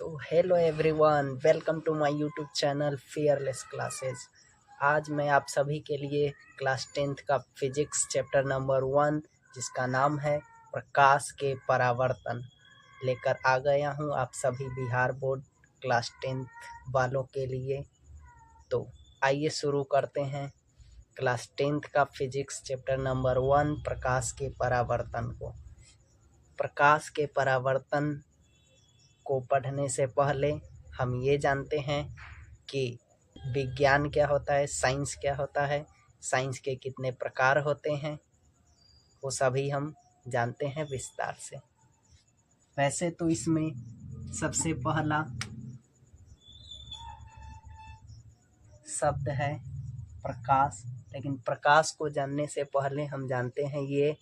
Hello everyone, welcome to my YouTube channel fearless classes. आज मैं आप सभी के लिए क्लास 10th का फिजिक्स चैप्टर नंबर 1 जिसका नाम है प्रकाश के परावर्तन लेकर आ गया हूं आप सभी बिहार बोर्ड क्लास 10th वालों के लिए। तो आइए शुरू करते हैं क्लास 10th का फिजिक्स चैप्टर नंबर 1 प्रकाश के परावर्तन को। प्रकाश के परावर्तन को पढ़ने से पहले हम ये जानते हैं कि विज्ञान क्या होता है, साइंस क्या होता है, साइंस के कितने प्रकार होते हैं, वो सभी हम जानते हैं विस्तार से। वैसे तो इसमें सबसे पहला शब्द है प्रकाश, लेकिन प्रकाश को जानने से पहले हम जानते हैं ये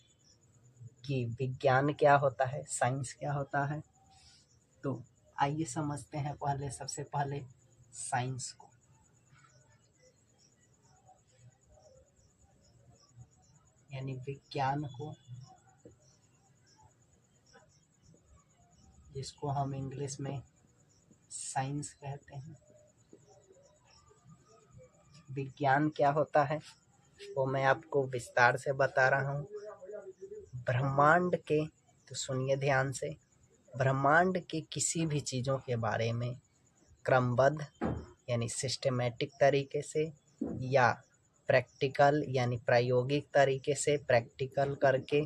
कि विज्ञान क्या होता है, साइंस क्या होता है। तो आइए समझते हैं पहले सबसे पहले साइंस को। यानी विज्ञान को, जिसको हम इंग्लिश में साइंस कहते हैं। विज्ञान क्या होता है वो मैं आपको विस्तार से बता रहा हूँ। ब्रह्मांड के, तो सुनिए ध्यान से, ब्रह्मांड के किसी भी चीज़ों के बारे में क्रमबद्ध यानी सिस्टमेटिक तरीके से या प्रैक्टिकल यानी प्रायोगिक तरीके से प्रैक्टिकल करके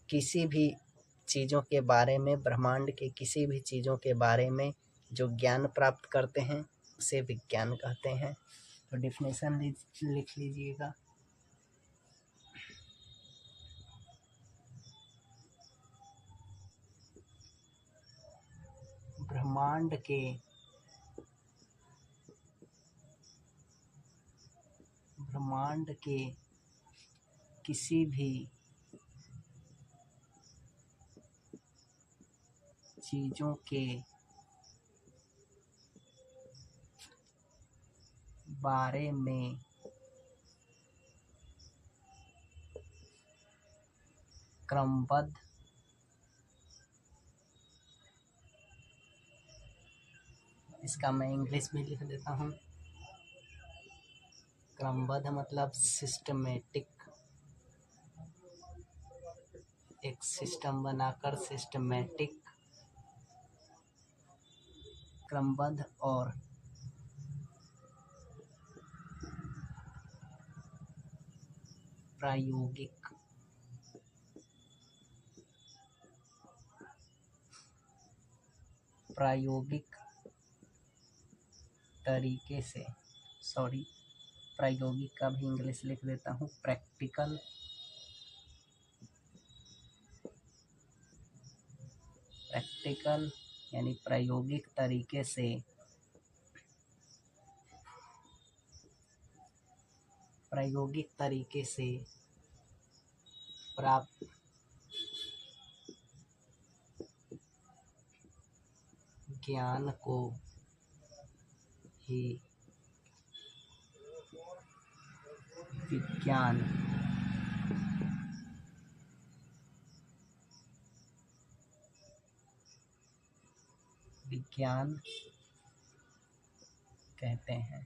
किसी भी चीज़ों के बारे में, ब्रह्मांड के किसी भी चीज़ों के बारे में जो ज्ञान प्राप्त करते हैं उसे विज्ञान कहते हैं। तो डेफिनेशन लिख लीजिएगा। ब्रह्मांड के किसी भी चीज़ों के बारे में क्रमबद्ध इसका मैं इंग्लिश में लिख देता हूँ। क्रमबद्ध मतलब सिस्टमेटिक, एक सिस्टम बनाकर सिस्टमेटिक, क्रमबद्ध और प्रायोगिक तरीके से, प्रायोगिक का भी इंग्लिश लिख देता हूँ, प्रैक्टिकल यानी प्रायोगिक तरीके से प्राप्त ज्ञान को ही विज्ञान कहते हैं।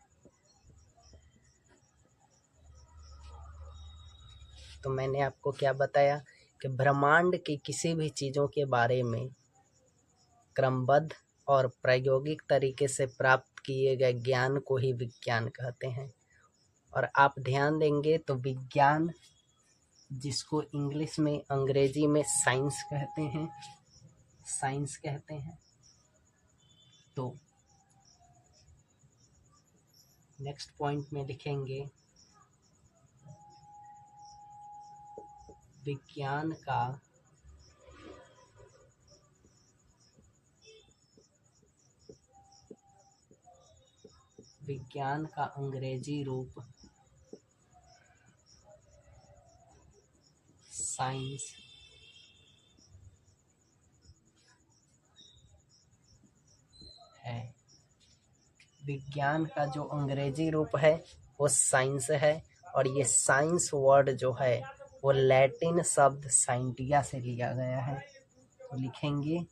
तो मैंने आपको क्या बताया कि ब्रह्मांड की किसी भी चीज़ों के बारे में क्रमबद्ध और प्रायोगिक तरीके से प्राप्त किए गए ज्ञान को ही विज्ञान कहते हैं। और आप ध्यान देंगे तो विज्ञान, जिसको इंग्लिश में, अंग्रेजी में साइंस कहते हैं। तो नेक्स्ट पॉइंट में लिखेंगे विज्ञान का अंग्रेजी रूप साइंस है। विज्ञान का जो अंग्रेजी रूप है वो साइंस है, और ये साइंस वर्ड जो है वो लैटिन शब्द साइंटिया से लिया गया है। तो लिखेंगे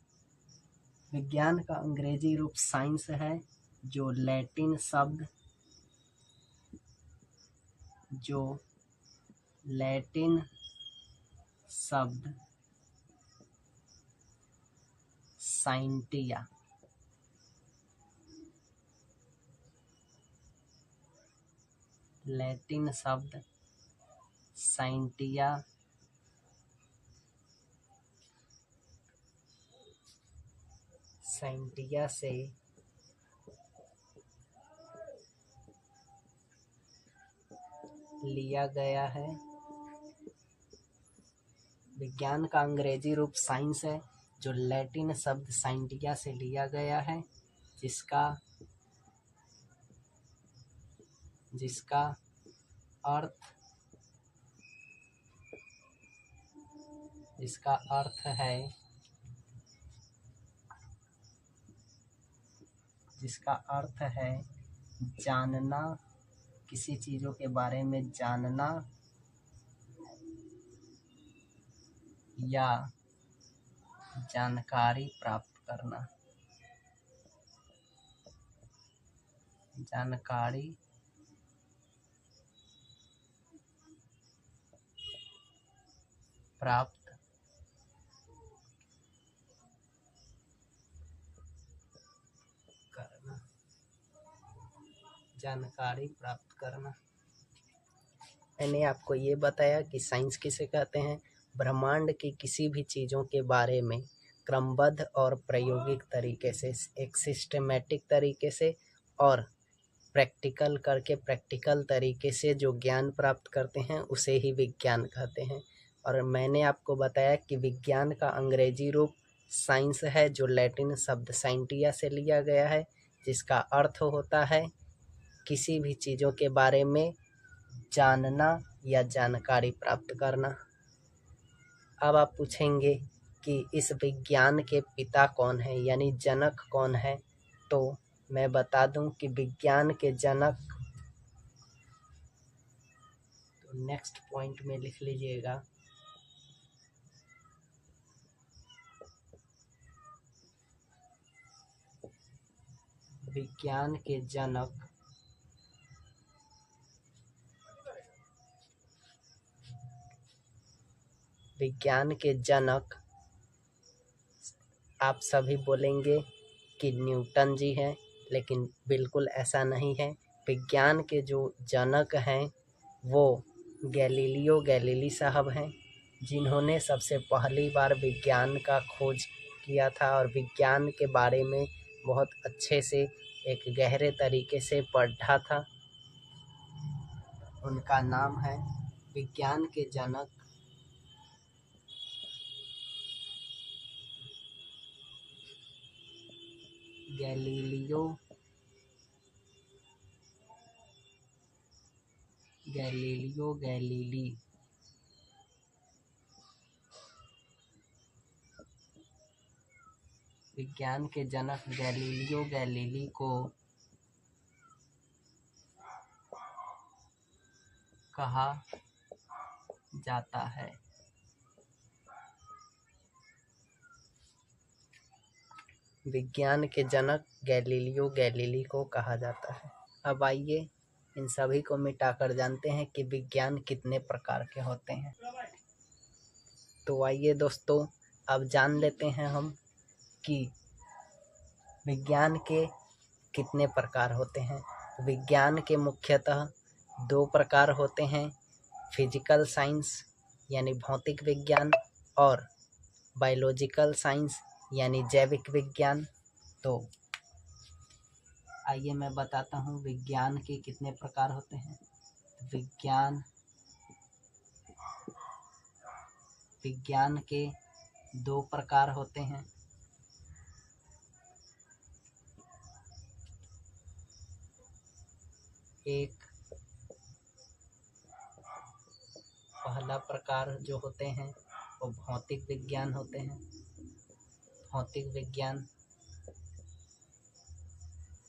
विज्ञान का अंग्रेजी रूप साइंस है, जो लैटिन शब्द साइंटिया से लिया गया है। विज्ञान का अंग्रेजी रूप साइंस है, जो लैटिन शब्द साइंटिया से लिया गया है, जिसका अर्थ है जानना, किसी चीज़ों के बारे में जानना या जानकारी प्राप्त करना। जानकारी प्राप्त करना। मैंने आपको ये बताया कि साइंस किसे कहते हैं। ब्रह्मांड की किसी भी चीज़ों के बारे में क्रमबद्ध और प्रायोगिक तरीके से, एक सिस्टमेटिक तरीके से और प्रैक्टिकल तरीके से जो ज्ञान प्राप्त करते हैं, उसे ही विज्ञान कहते हैं। और मैंने आपको बताया कि विज्ञान का अंग्रेजी रूप साइंस है, जो लैटिन शब्द साइंटिया से लिया गया है, जिसका अर्थ होता है किसी भी चीज़ों के बारे में जानना या जानकारी प्राप्त करना। अब आप पूछेंगे कि इस विज्ञान के पिता कौन है, यानी जनक कौन है। तो मैं बता दूं कि विज्ञान के जनक, तो नेक्स्ट पॉइंट में लिख लीजिएगा, विज्ञान के जनक आप सभी बोलेंगे कि न्यूटन जी हैं, लेकिन बिल्कुल ऐसा नहीं है। विज्ञान के जो जनक हैं वो गैलीलियो गैलीली साहब हैं, जिन्होंने सबसे पहली बार विज्ञान का खोज किया था और विज्ञान के बारे में बहुत अच्छे से, एक गहरे तरीके से पढ़ा था। उनका नाम है विज्ञान के जनक गैलीलियो गैलीली। विज्ञान के जनक गैलीलियो गैलीली को कहा जाता है। विज्ञान के जनक गैलीलियो गैलीली को कहा जाता है। अब आइए इन सभी को मिटाकर जानते हैं कि विज्ञान कितने प्रकार के होते हैं। तो आइए दोस्तों, अब जान लेते हैं हम कि विज्ञान के कितने प्रकार होते हैं। विज्ञान के मुख्यतः दो प्रकार होते हैं, फिजिकल साइंस यानी भौतिक विज्ञान और बायोलॉजिकल साइंस यानी जैविक विज्ञान। तो आइए मैं बताता हूँ विज्ञान के कितने प्रकार होते हैं। विज्ञान के दो प्रकार होते हैं, एक पहला प्रकार जो होते हैं वो भौतिक विज्ञान होते हैं। भौतिक विज्ञान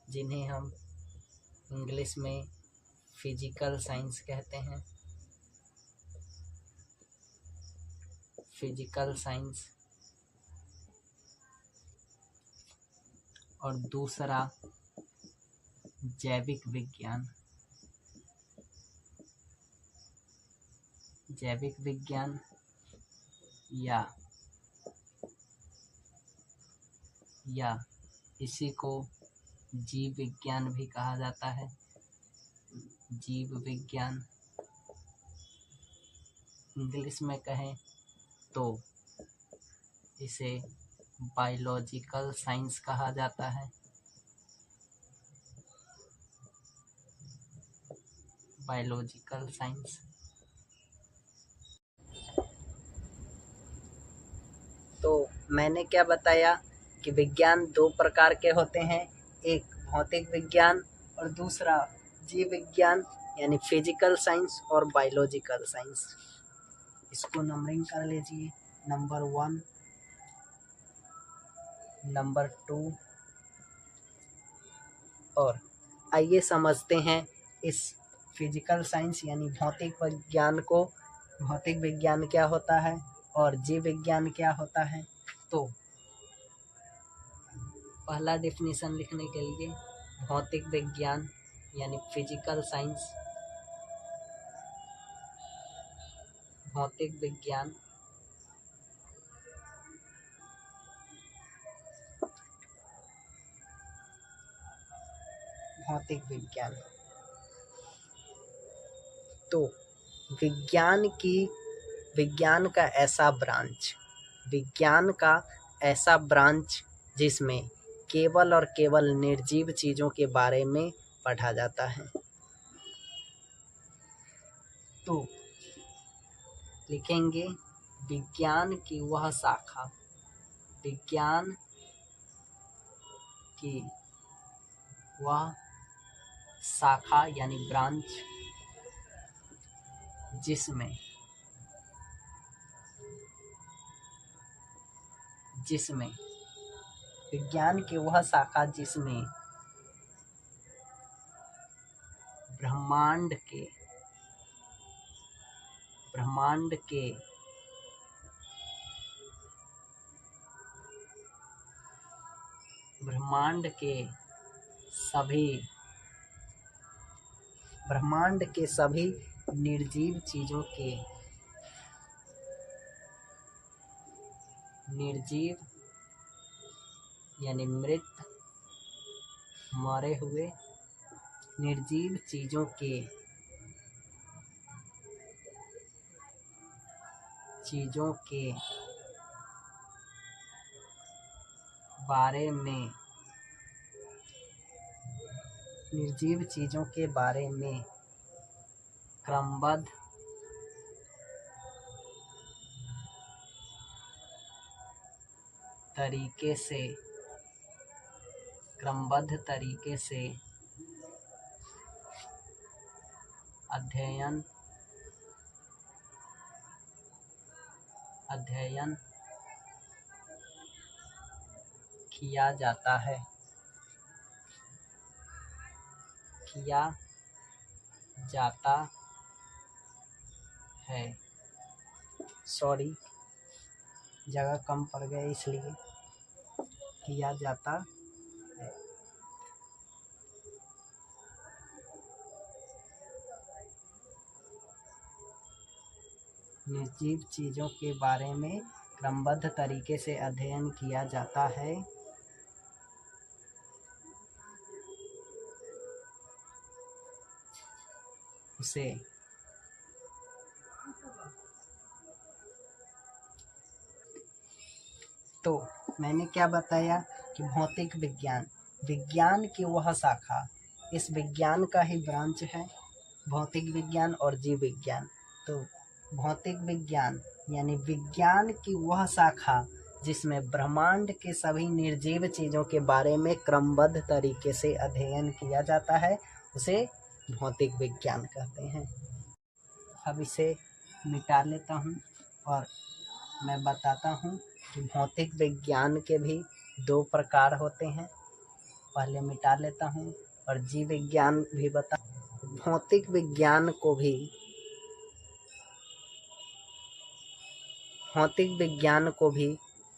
जिन्हें हम इंग्लिश में फिजिकल साइंस कहते हैं। फिजिकल साइंस और दूसरा जैविक विज्ञान। जैविक विज्ञान या इसी को जीव विज्ञान भी कहा जाता है। जीव विज्ञान इंग्लिश में कहें तो इसे बायोलॉजिकल साइंस कहा जाता है। Biological science. तो मैंने क्या बताया कि विज्ञान दो प्रकार के होते हैं, एक भौतिक विज्ञान और दूसरा जीव विज्ञान यानी फिजिकल साइंस और बायोलॉजिकल साइंस। इसको नंबरिंग कर लीजिए, नंबर 1, नंबर 2। और आइए समझते हैं इस फिजिकल साइंस यानी भौतिक विज्ञान को। भौतिक विज्ञान क्या होता है और जीव विज्ञान क्या होता है। तो पहला डेफिनेशन लिखने के लिए, भौतिक विज्ञान यानी फिजिकल साइंस, भौतिक विज्ञान भौतिक विज्ञान। तो विज्ञान का ऐसा ब्रांच जिसमें केवल और केवल निर्जीव चीज़ों के बारे में पढ़ा जाता है। तो लिखेंगे विज्ञान की वह शाखा, विज्ञान की वह शाखा यानी ब्रांच जिसमें विज्ञान की वह शाखा जिसमें ब्रह्मांड के सभी निर्जीव चीजों के यानी मृत, मरे हुए निर्जीव चीजों के बारे में क्रमबद्ध तरीके से अध्ययन किया जाता है। सॉरी, जगह कम पड़ गया इसलिए किया जाता है। निर्जीव चीजों के बारे में क्रमबद्ध तरीके से अध्ययन किया जाता है। उसे तो मैंने क्या बताया कि भौतिक विज्ञान की वह शाखा, इस विज्ञान का ही ब्रांच है भौतिक विज्ञान और जीव विज्ञान। तो भौतिक विज्ञान यानी विज्ञान की वह शाखा जिसमें ब्रह्मांड के सभी निर्जीव चीज़ों के बारे में क्रमबद्ध तरीके से अध्ययन किया जाता है, उसे भौतिक विज्ञान कहते हैं। अब इसे मिटा लेता हूँ और मैं बताता हूँ कि भौतिक विज्ञान के भी दो प्रकार होते हैं। पहले मिटा लेता हूँ और जीव विज्ञान भी बता। भौतिक विज्ञान को भी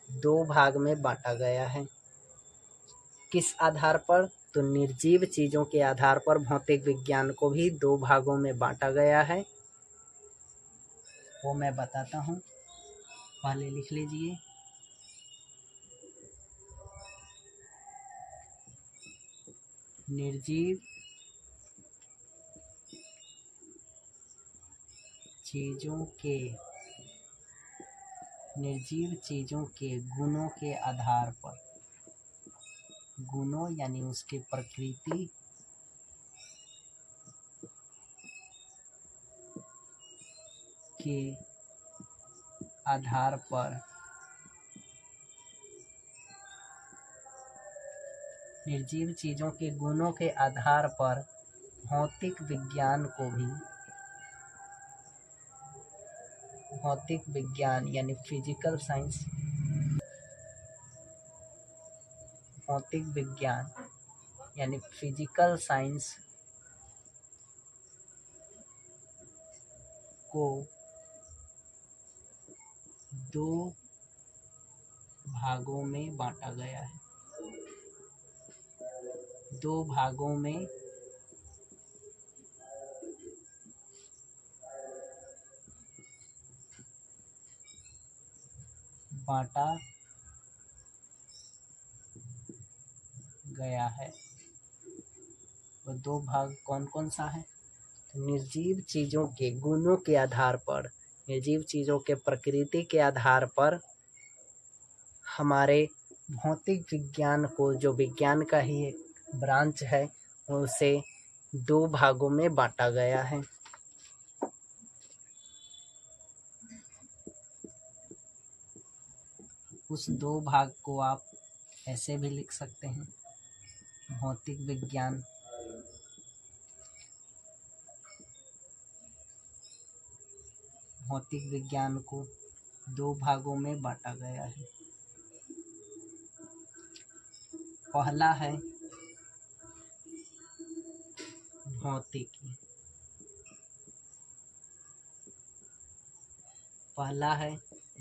दो भाग में बांटा गया है। किस आधार पर? तो निर्जीव चीजों के आधार पर भौतिक विज्ञान को भी दो भागों में बांटा गया है। वो मैं बताता हूँ, पहले लिख लीजिए। निर्जीव चीजों के गुणों के आधार पर, गुणों यानी उसके प्रकृति के आधार पर, निर्जीव चीजों के गुणों के आधार पर भौतिक विज्ञान को भी, भौतिक विज्ञान यानी फिजिकल साइंस, भौतिक विज्ञान यानी फिजिकल साइंस को दो भागों में बांटा गया है। दो भागों में बांटा गया है। वो दो भाग कौन कौन सा है? तो निर्जीव चीजों के गुणों के आधार पर, निर्जीव चीजों के प्रकृति के आधार पर हमारे भौतिक विज्ञान को, जो विज्ञान का ही एक ब्रांच है, उसे दो भागों में बांटा गया है। उस दो भाग को आप ऐसे भी लिख सकते हैं, भौतिक विज्ञान को दो भागों में बांटा गया है। पहला है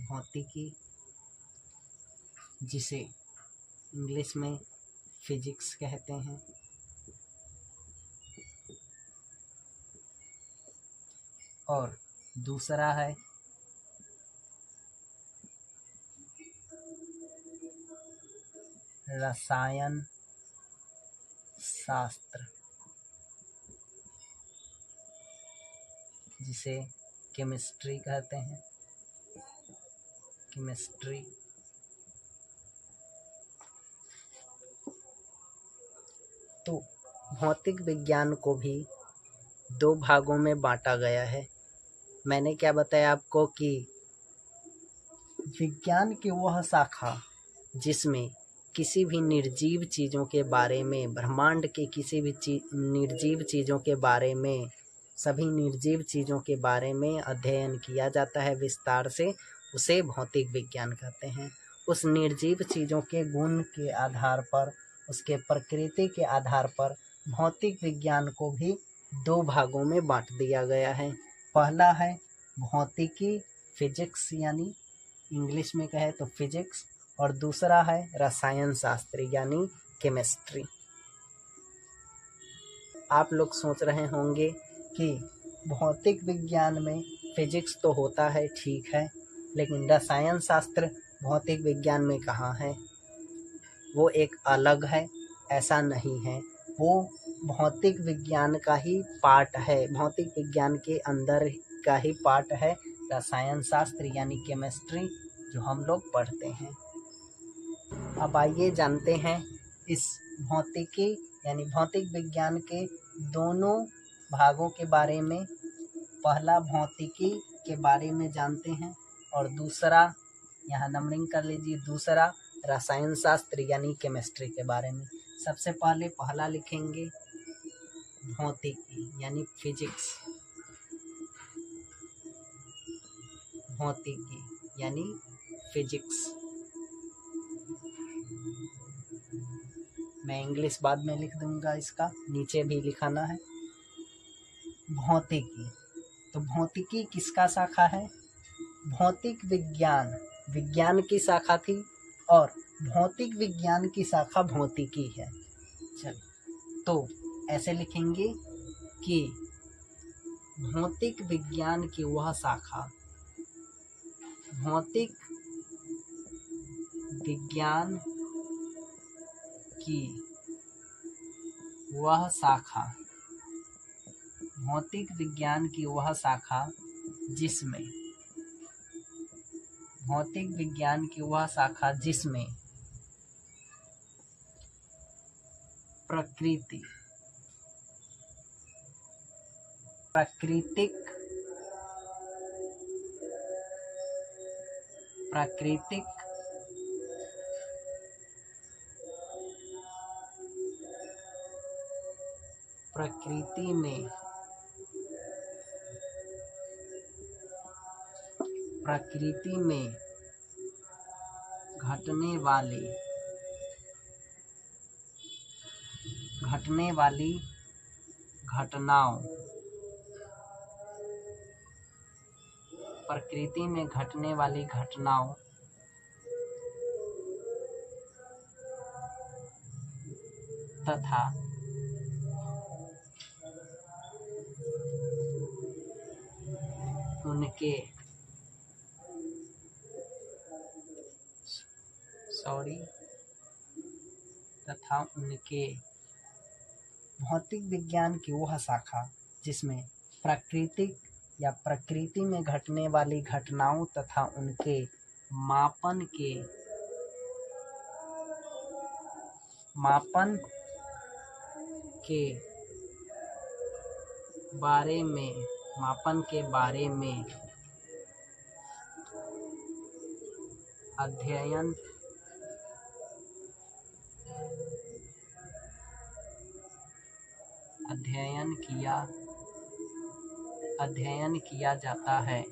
भौतिकी, जिसे इंग्लिश में फिजिक्स कहते हैं। और दूसरा है रसायन शास्त्र, जिसे केमिस्ट्री कहते हैं। केमिस्ट्री। तो भौतिक विज्ञान को भी दो भागों में बांटा गया है। मैंने क्या बताया आपको कि विज्ञान की वह शाखा जिसमें किसी भी निर्जीव चीज़ों के बारे में, ब्रह्मांड के किसी भी निर्जीव चीज़ों के बारे में, सभी निर्जीव चीज़ों के बारे में अध्ययन किया जाता है विस्तार से, उसे भौतिक विज्ञान कहते हैं। उस निर्जीव चीज़ों के गुण के आधार पर, उसके प्रकृति के आधार पर भौतिक विज्ञान को भी दो भागों में बांट दिया गया है। पहला है भौतिकी, फिजिक्स, यानी इंग्लिश में कहे तो फिजिक्स, और दूसरा है रसायन शास्त्र यानी केमिस्ट्री। आप लोग सोच रहे होंगे कि भौतिक विज्ञान में फिजिक्स तो होता है, ठीक है, लेकिन रसायन शास्त्र भौतिक विज्ञान में कहाँ है? वो एक अलग है। ऐसा नहीं है, वो भौतिक विज्ञान का ही पार्ट है, भौतिक विज्ञान के अंदर का ही पार्ट है रसायन शास्त्र यानी केमिस्ट्री, जो हम लोग पढ़ते हैं। अब आइए जानते हैं इस भौतिकी यानी भौतिक विज्ञान के दोनों भागों के बारे में। पहला भौतिकी के बारे में जानते हैं और दूसरा, यहाँ नंबरिंग कर लीजिए, दूसरा रसायन शास्त्र यानी केमिस्ट्री के बारे में। सबसे पहले पहला लिखेंगे भौतिकी यानी फिजिक्स, भौतिकी यानी फिजिक्स। मैं इंग्लिश बाद में लिख दूंगा, इसका नीचे भी लिखाना है। भौतिकी, तो भौतिकी किसका शाखा है? भौतिक विज्ञान, विज्ञान की शाखा थी, और भौतिक विज्ञान की शाखा भौतिकी है। चल, तो ऐसे लिखेंगे कि भौतिक विज्ञान की वह शाखा, भौतिक विज्ञान की वह शाखा, भौतिक विज्ञान की वह शाखा जिसमें, भौतिक विज्ञान की वह शाखा जिसमें प्रकृति, प्राकृतिक, प्राकृतिक प्रकृति में, प्रकृति में घटने वाली घटनाओं, प्रकृति में घटने वाली घटनाओं तथा उनके भौतिक विज्ञान की वह शाखा जिसमें प्राकृतिक या प्रकृति में घटने वाली घटनाओं तथा उनके मापन के बारे में अध्ययन किया जाता है।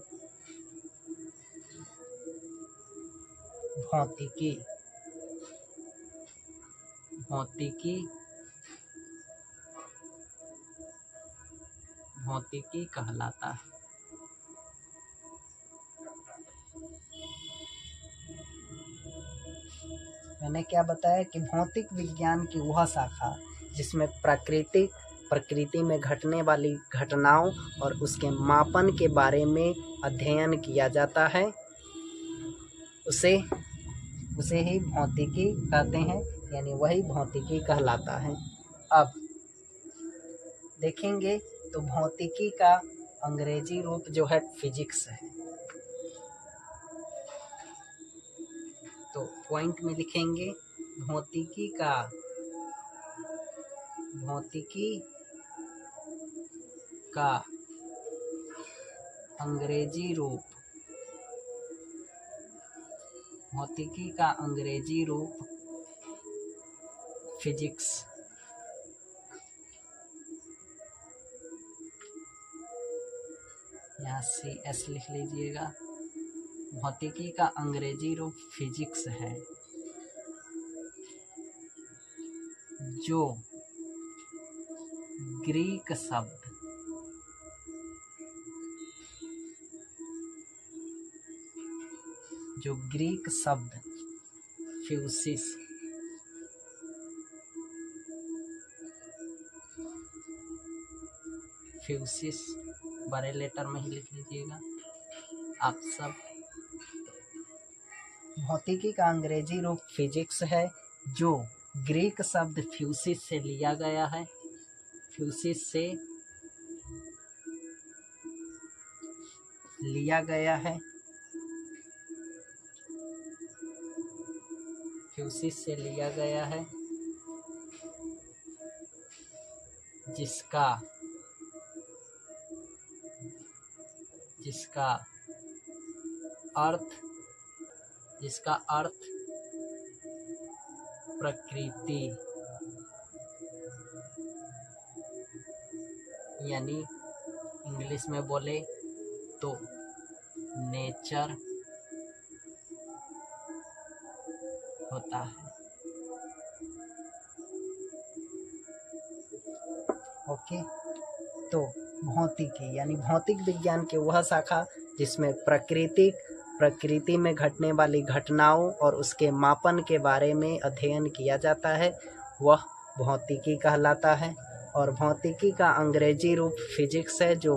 भौतिकी कहलाता है। मैंने क्या बताया कि भौतिक विज्ञान की वह शाखा जिसमें प्रकृति में घटने वाली घटनाओं और उसके मापन के बारे में अध्ययन किया जाता है, उसे ही भौतिकी कहते हैं, यानी वही भौतिकी कहलाता है। अब देखेंगे तो भौतिकी का अंग्रेजी रूप जो है फिजिक्स है। तो पॉइंट में लिखेंगे भौतिकी का अंग्रेजी रूप, भौतिकी का अंग्रेजी रूप फिजिक्स। यहाँ CS लिख लीजिएगा। भौतिकी का अंग्रेजी रूप फिजिक्स है, जो ग्रीक शब्द फ्यूसिस बड़े लेटर में ही लिख लीजिएगा आप सब। भौतिकी का अंग्रेजी रूप फिजिक्स है, जो ग्रीक शब्द फ्यूसिस से लिया गया है। फ्यूसिस से लिया गया है, फ्यूसिस से लिया गया है, जिसका अर्थ प्रकृति, यानी इंग्लिश में बोले तो नेचर होता है। ओके, तो भौतिकी यानी भौतिक विज्ञान की वह शाखा जिसमें प्राकृतिक, प्रकृति में घटने वाली घटनाओं और उसके मापन के बारे में अध्ययन किया जाता है वह भौतिकी कहलाता है। और भौतिकी का अंग्रेजी रूप फिजिक्स है, जो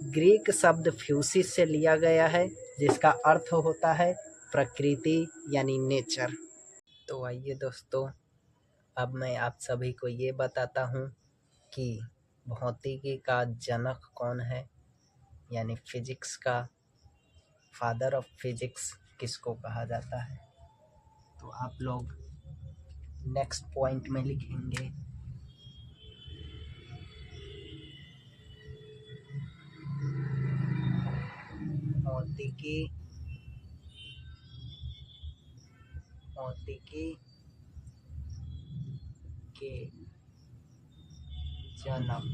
ग्रीक शब्द फ्यूसिस से लिया गया है, जिसका अर्थ होता है प्रकृति यानी नेचर। तो आइए दोस्तों, अब मैं आप सभी को ये बताता हूँ कि भौतिकी का जनक कौन है, यानी फिजिक्स का फादर ऑफ फिजिक्स किसको कहा जाता है। तो आप लोग नेक्स्ट पॉइंट में लिखेंगे भौतिकी के जनक।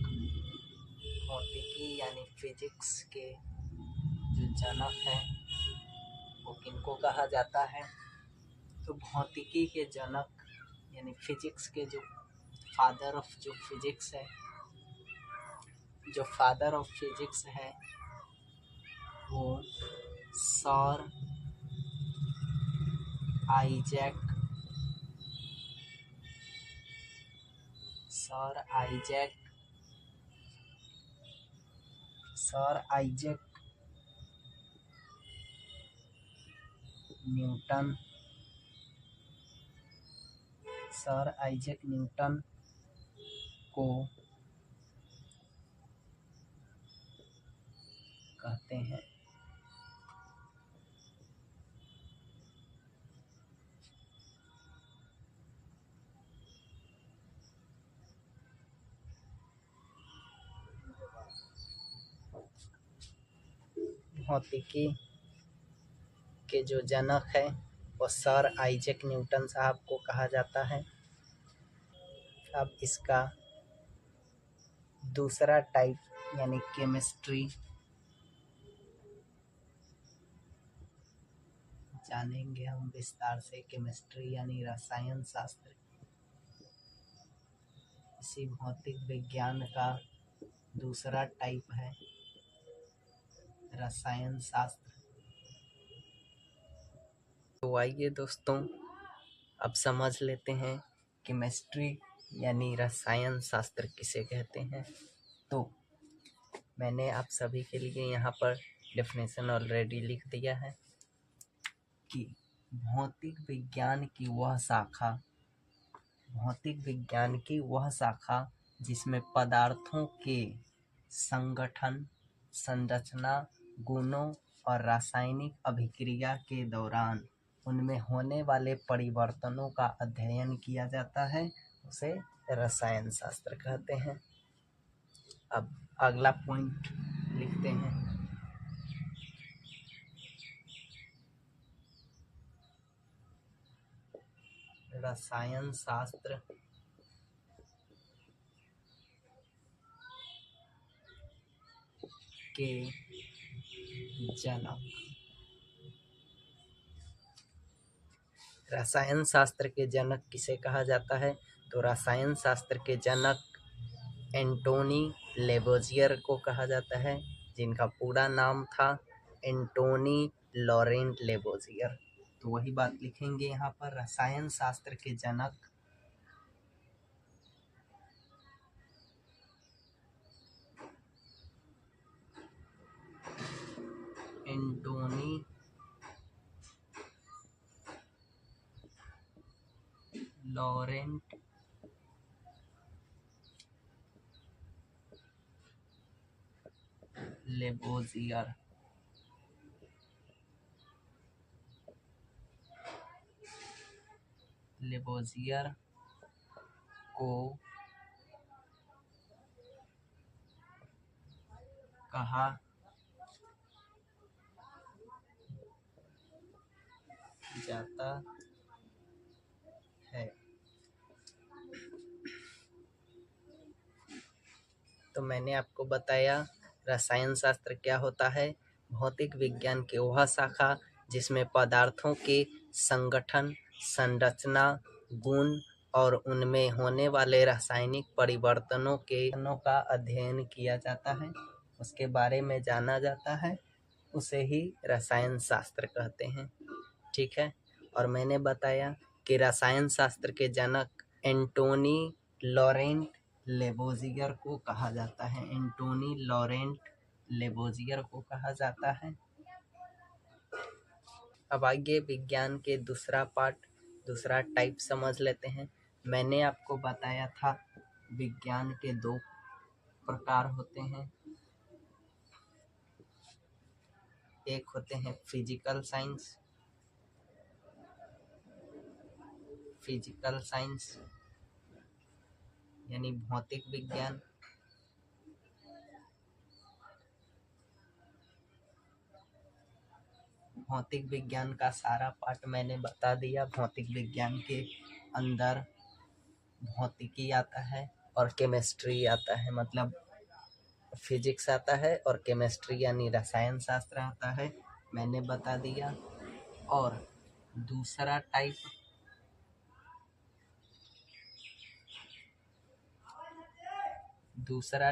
भौतिकी यानी फिजिक्स के जो जनक हैं वो किनको कहा जाता है। तो भौतिकी के जनक यानी फिजिक्स के जो फादर ऑफ जो फिजिक्स है, जो फादर ऑफ फिजिक्स है वो सर आइजैक न्यूटन को कहते हैं। भौतिकी के जो जनक है वो सर आइजैक न्यूटन साहब को कहा जाता है। अब इसका दूसरा टाइप यानी केमिस्ट्री जानेंगे हम विस्तार से। केमिस्ट्री यानी रसायन शास्त्र। इसी भौतिक विज्ञान का दूसरा टाइप है रसायन शास्त्र। तो आइए दोस्तों, अब समझ लेते हैं केमिस्ट्री यानी रसायन शास्त्र किसे कहते हैं। तो मैंने आप सभी के लिए यहाँ पर डेफिनेशन ऑलरेडी लिख दिया है कि भौतिक विज्ञान की वह शाखा जिसमें पदार्थों के संगठन, संरचना, गुणों और रासायनिक अभिक्रिया के दौरान उनमें होने वाले परिवर्तनों का अध्ययन किया जाता है, उसे रसायन शास्त्र कहते हैं। अब अगला पॉइंट लिखते हैं। रसायन शास्त्र के जनक। रसायन शास्त्र के जनक किसे कहा जाता है। तो रसायन शास्त्र के जनक एंटोनी लेवोजियर को कहा जाता है, जिनका पूरा नाम था एंटोनी लॉरेंट लेवोजियर। तो वही बात लिखेंगे यहाँ पर। रसायन शास्त्र के जनक एंटोनी लॉरेंट लेवोजियर। को कहा जाता है। तो मैंने आपको बताया रसायन शास्त्र क्या होता है। भौतिक विज्ञान की वह शाखा जिसमें पदार्थों के संगठन, संरचना, गुण और उनमें होने वाले रासायनिक परिवर्तनों का अध्ययन किया जाता है, उसके बारे में जाना जाता है। उसे ही रसायन शास्त्र कहते हैं। ठीक है, और मैंने बताया कि रसायन शास्त्र के जनक एंटोनी लॉरेंट लेबोजियर को कहा जाता है। एंटोनी लॉरेंट लेबोजियर को कहा जाता है। अब आइए विज्ञान के दूसरा पार्ट, दूसरा टाइप समझ लेते हैं। मैंने आपको बताया था विज्ञान के दो प्रकार होते हैं। एक होते हैं फिजिकल साइंस, यानी भौतिक विज्ञान। भौतिक विज्ञान का सारा पार्ट मैंने बता दिया। भौतिक विज्ञान के अंदर भौतिकी आता है और केमिस्ट्री आता है, मतलब फिजिक्स आता है, और केमिस्ट्री यानी रसायन शास्त्र आता है, मैंने बता दिया। और दूसरा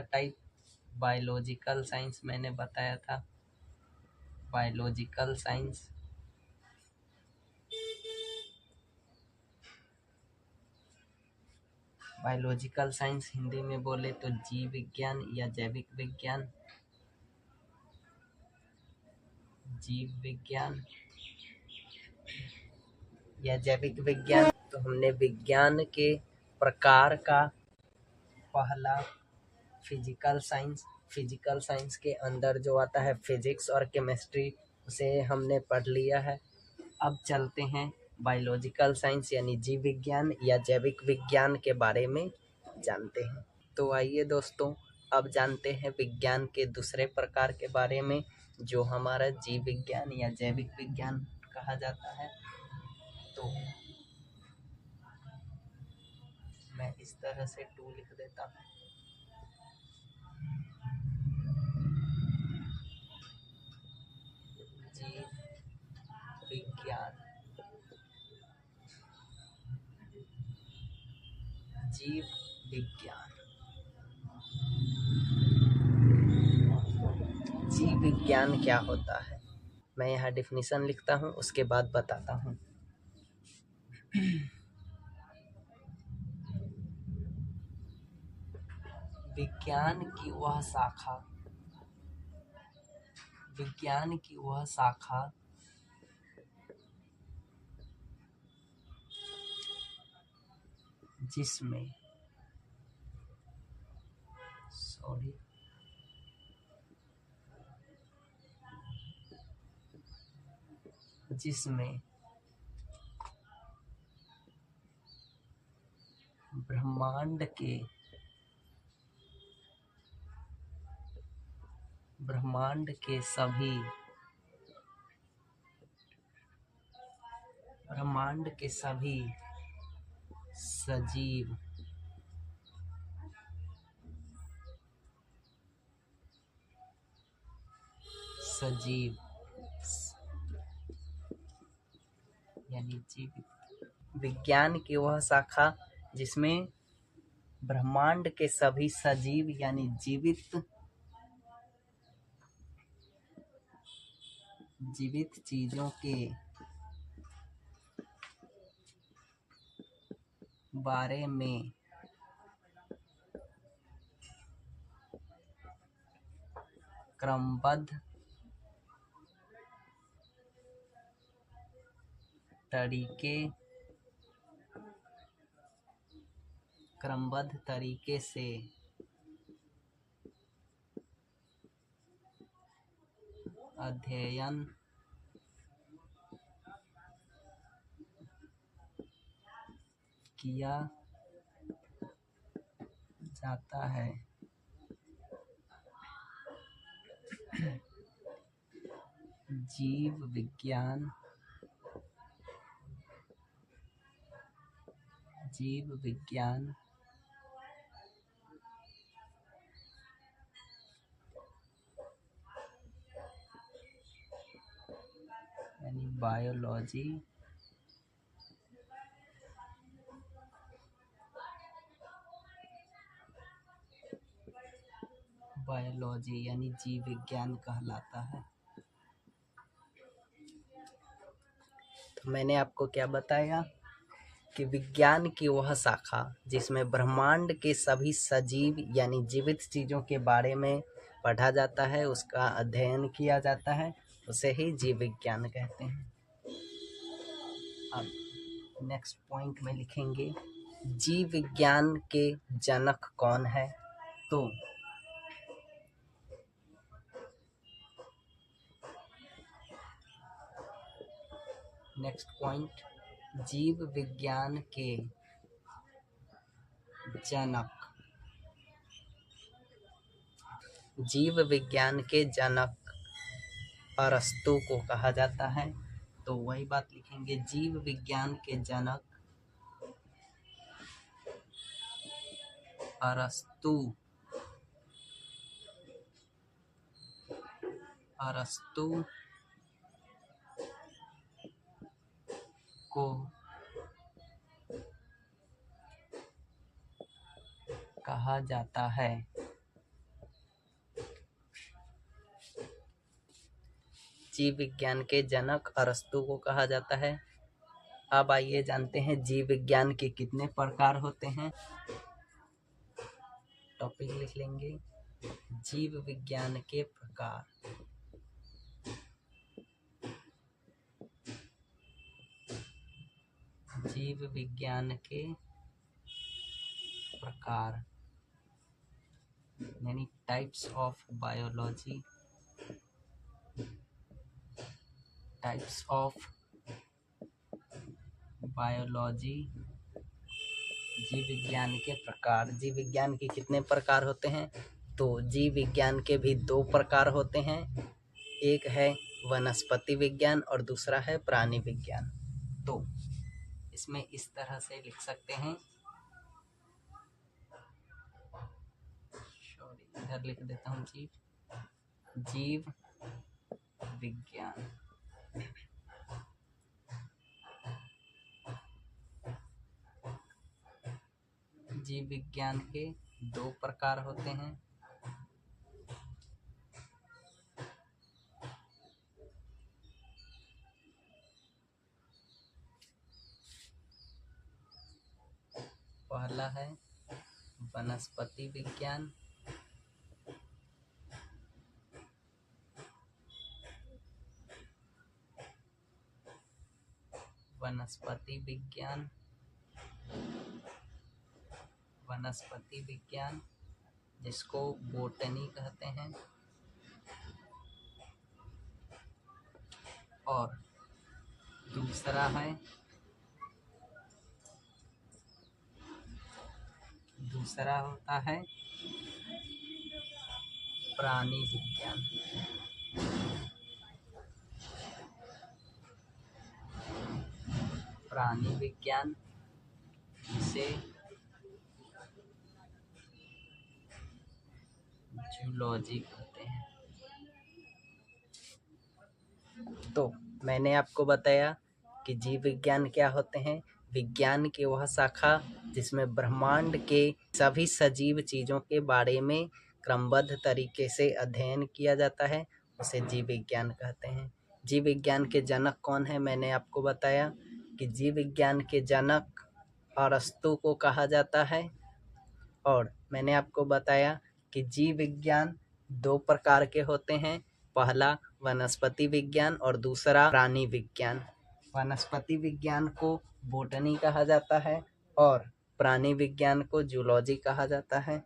टाइप बायोलॉजिकल साइंस मैंने बताया था। बायोलॉजिकल साइंस हिंदी में बोले तो जीव विज्ञान या जैविक विज्ञान। जीव विज्ञान या जैविक विज्ञान। तो हमने विज्ञान के प्रकार का पहला फिजिकल साइंस के अंदर जो आता है फिजिक्स और केमिस्ट्री, उसे हमने पढ़ लिया है। अब चलते हैं बायोलॉजिकल साइंस यानी जीव विज्ञान या जैविक विज्ञान के बारे में जानते हैं। तो आइए दोस्तों, अब जानते हैं विज्ञान के दूसरे प्रकार के बारे में, जो हमारा जीव विज्ञान या जैविक विज्ञान कहा जाता है। तो मैं इस तरह से 2 लिख देता हूँ। जीव विज्ञान, जीव विज्ञान। जीव विज्ञान क्या होता है, मैं यहाँ डिफिनीशन लिखता हूँ, उसके बाद बताता हूँ। विज्ञान की वह शाखा जिसमें ब्रह्मांड के सभी सजीव यानी जीवित। विज्ञान की वह शाखा जिसमें ब्रह्मांड के सभी सजीव यानी जीवित चीजों के बारे में क्रमबद्ध तरीके से अध्ययन किया जाता है। जीव विज्ञान यानी बायोलॉजी यानी जीव विज्ञान कहलाता है। मैंने आपको क्या बताया कि विज्ञान की वह शाखा जिसमें ब्रह्मांड के सभी सजीव यानी जीवित चीज़ों के बारे में पढ़ा जाता है, उसका अध्ययन किया जाता है, उसे ही जीव विज्ञान कहते हैं। अब नेक्स्ट पॉइंट में लिखेंगे जीव विज्ञान के जनक कौन है। तो नेक्स्ट पॉइंट, जीव विज्ञान के जनक, जीव विज्ञान के जनक अरस्तु को कहा जाता है। तो वही बात लिखेंगे, जीव विज्ञान के जनक अरस्तु, अरस्तु को कहा जाता है। जीव विज्ञान के जनक अरस्तु को कहा जाता है। अब आइए जानते हैं जीव विज्ञान के कितने प्रकार होते हैं। टॉपिक लिख लेंगे जीव विज्ञान के प्रकार। जीव विज्ञान के प्रकार यानी types of biology, types of biology, जीव विज्ञान के प्रकार। जीव विज्ञान के कितने प्रकार होते हैं। तो जीव विज्ञान के भी दो प्रकार होते हैं, एक है वनस्पति विज्ञान और दूसरा है प्राणी विज्ञान। तो इसमें इस तरह से लिख सकते हैं, सॉरी इधर लिख देता हूँ, जीव विज्ञान। जीव विज्ञान के दो प्रकार होते हैं, पहला है वनस्पति विज्ञान, वनस्पति विज्ञान, वनस्पति विज्ञान जिसको बोटनी कहते हैं, और दूसरा है दूसरा होता है प्राणी विज्ञान। प्राणी विज्ञान जिसे जूलॉजी कहते हैं। तो मैंने आपको बताया कि जीव विज्ञान क्या होते हैं। विज्ञान की वह शाखा जिसमें ब्रह्मांड के सभी सजीव चीज़ों के बारे में क्रमबद्ध तरीके से अध्ययन किया जाता है, उसे जीव विज्ञान कहते हैं। जीव विज्ञान के जनक कौन है, मैंने आपको बताया कि जीव विज्ञान के जनक अरस्तु को कहा जाता है। और मैंने आपको बताया कि जीव विज्ञान दो प्रकार के होते हैं, पहला वनस्पति विज्ञान और दूसरा प्राणी विज्ञान। वनस्पति विज्ञान को बोटनी कहा जाता है और प्राणी विज्ञान को जूलॉजी कहा जाता है।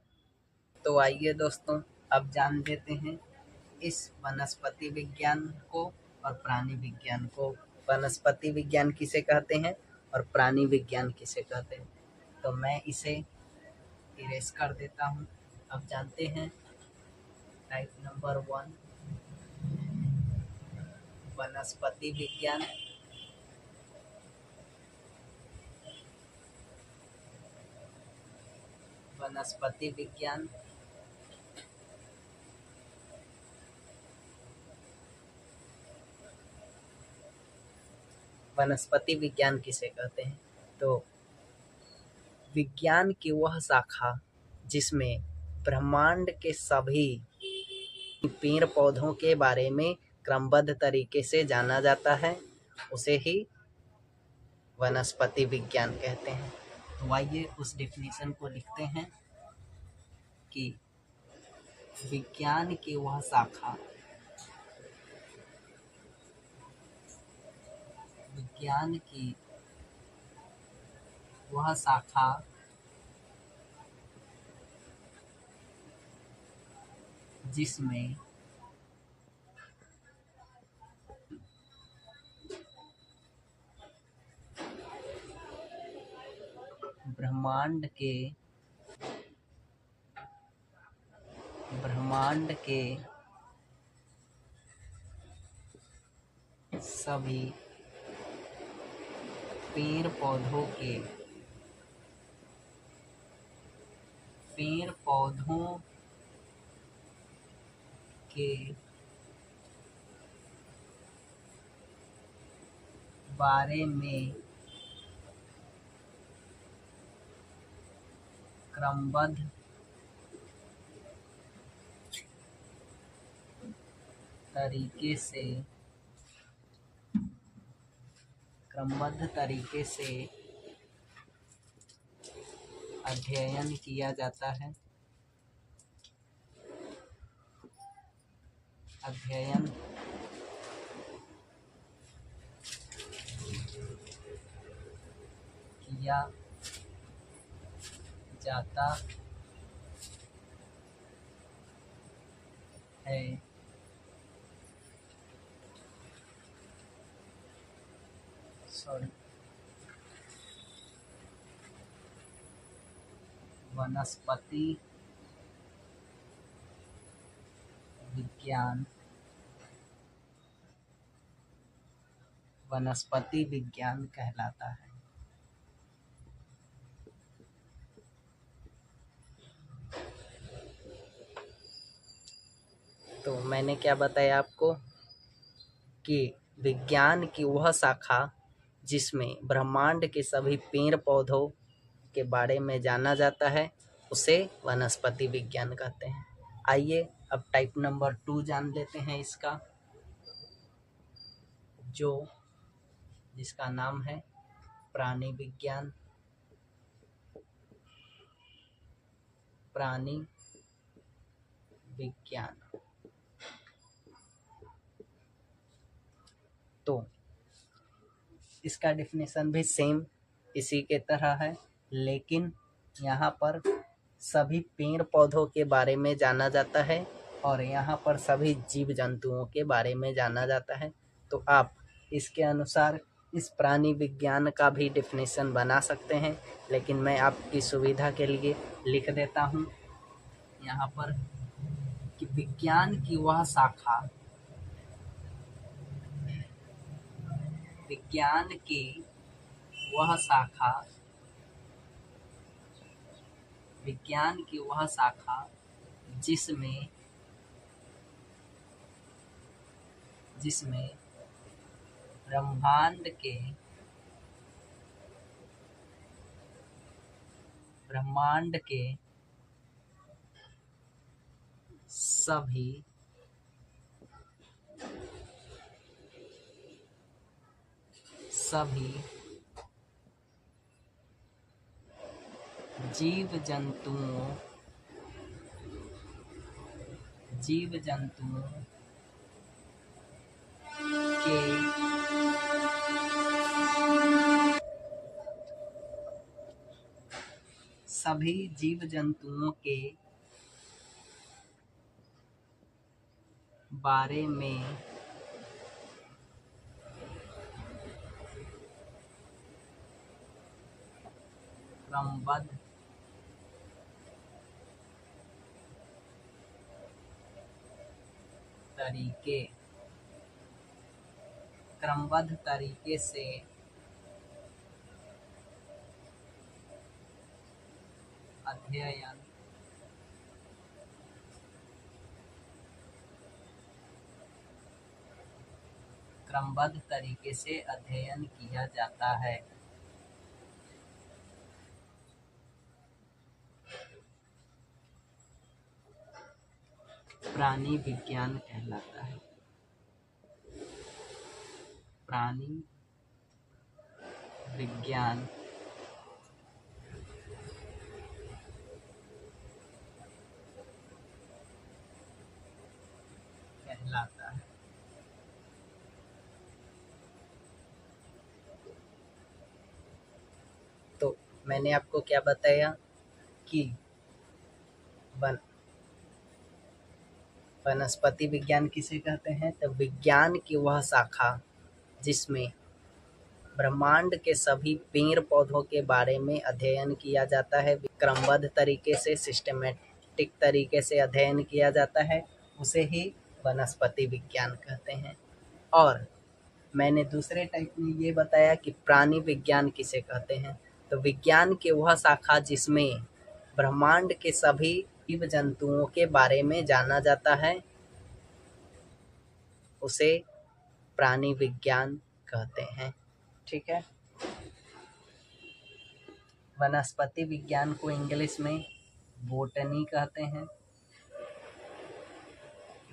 तो आइए दोस्तों, अब जान लेते हैं इस वनस्पति विज्ञान को और प्राणी विज्ञान को। वनस्पति विज्ञान किसे कहते हैं और प्राणी विज्ञान किसे कहते हैं। तो मैं इसे इरेज कर देता हूँ। अब जानते हैं टाइप नंबर 1 वनस्पति विज्ञान, वनस्पति विज्ञान वनस्पति विज्ञान किसे कहते हैं। तो विज्ञान की वह शाखा जिसमें ब्रह्मांड के सभी पेड़ पौधों के बारे में क्रमबद्ध तरीके से जाना जाता है, उसे ही वनस्पति विज्ञान कहते हैं। तो आइए उस डेफिनेशन को लिखते हैं कि विज्ञान की वह शाखा, विज्ञान की वह शाखा जिसमें ब्रह्मांड के सभी पेड़ पौधों के बारे में क्रमबद्ध तरीके से अध्ययन किया जाता है। अध्ययन किया जाता है। वनस्पति विज्ञान कहलाता है। तो मैंने क्या बताया आपको कि विज्ञान की वह शाखा जिसमें ब्रह्मांड के सभी पेड़ पौधों के बारे में जाना जाता है उसे वनस्पति विज्ञान कहते हैं। आइए अब टाइप नंबर 2 जान लेते हैं इसका, जिसका नाम है प्राणी विज्ञान। तो इसका डेफिनेशन भी सेम इसी के तरह है, लेकिन यहाँ पर सभी पेड़ पौधों के बारे में जाना जाता है और यहाँ पर सभी जीव जंतुओं के बारे में जाना जाता है। तो आप इसके अनुसार इस प्राणी विज्ञान का भी डेफिनेशन बना सकते हैं, लेकिन मैं आपकी सुविधा के लिए लिख देता हूँ यहाँ पर कि विज्ञान की वह शाखा, जिसमें ब्रह्मांड के सभी जीव जंतुओं के बारे में क्रमबद्ध तरीके से अध्ययन किया जाता है। प्राणी विज्ञान कहलाता है। प्राणी विज्ञान कहलाता है। तो मैंने आपको क्या बताया कि वनस्पति विज्ञान किसे कहते हैं? तो विज्ञान की वह शाखा जिसमें ब्रह्मांड के सभी पेड़ पौधों के बारे में अध्ययन किया जाता है, क्रमबद्ध तरीके से, सिस्टमेटिक तरीके से अध्ययन किया जाता है, उसे ही वनस्पति विज्ञान कहते हैं। और मैंने दूसरे टाइप में ये बताया कि प्राणी विज्ञान किसे कहते हैं। तो विज्ञान की वह शाखा जिसमें ब्रह्मांड के सभी जीव जंतुओं के बारे में जाना जाता है, उसे प्राणी विज्ञान कहते हैं। ठीक है। वनस्पति विज्ञान को इंग्लिश में बोटनी कहते हैं,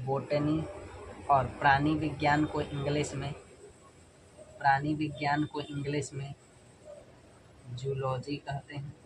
बोटनी। और प्राणी विज्ञान को इंग्लिश में जूलॉजी कहते हैं।